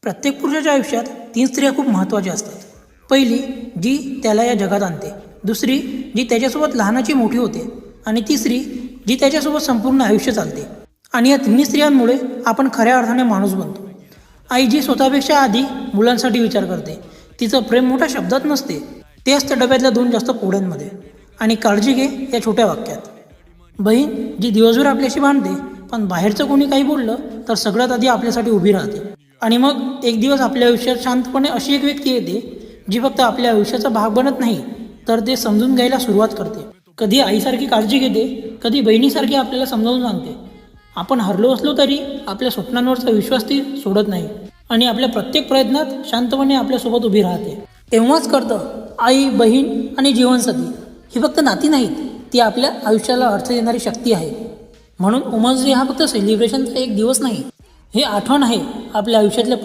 प्रत्येक पुरुषाच्या आयुष्यात 3 स्त्रिया खूप महत्त्वाच्या असतात. पहिली जी त्याला या जगात आणते, दुसरी जी त्याच्यासोबत लहानाची मोठी होते आणि तिसरी जी त्याच्यासोबत संपूर्ण आयुष्य चालते. आणि या तिन्ही स्त्रियांमुळे आपण खऱ्या अर्थाने माणूस बनतो. आई जी स्वतःपेक्षा आधी मुलांसाठी विचार करते, तिचं प्रेम मोठ्या शब्दात नसते, ते असतं डब्यातल्या 2 जास्त पोळ्यांमध्ये आणि काळजी घे या छोट्या वाक्यात. बहीण जी दिवसभर आपल्याशी भांडते, पण बाहेरचं कोणी काही बोललं तर सगळ्यात आधी आपल्यासाठी उभी राहते. आणि मग एक दिवस आपल्या आयुष्यात शांतपणे अशी एक व्यक्ती येते जी फक्त आपल्या आयुष्याचा भाग बनत नाही तर ते समजून घ्यायला सुरुवात करते. कधी आईसारखी काळजी घेते, कधी बहिणीसारखी आपल्याला समजावून सांगते. आपण हरलो असलो तरी आपल्या स्वप्नांवरचा विश्वास ती सोडत नाही आणि आपल्या प्रत्येक प्रयत्नात शांतपणे आपल्यासोबत उभी राहते. तेव्हाच कळतं आई, बहीण आणि जीवनसाथी ही फक्त नाती नाहीत, ती आपल्या आयुष्याला अर्थ देणारी शक्ती आहे. म्हणून वुमन्स डे हा फक्त सेलिब्रेशनचा एक दिवस नाही, हे आठवण आहे आपल्या आयुष्यातल्या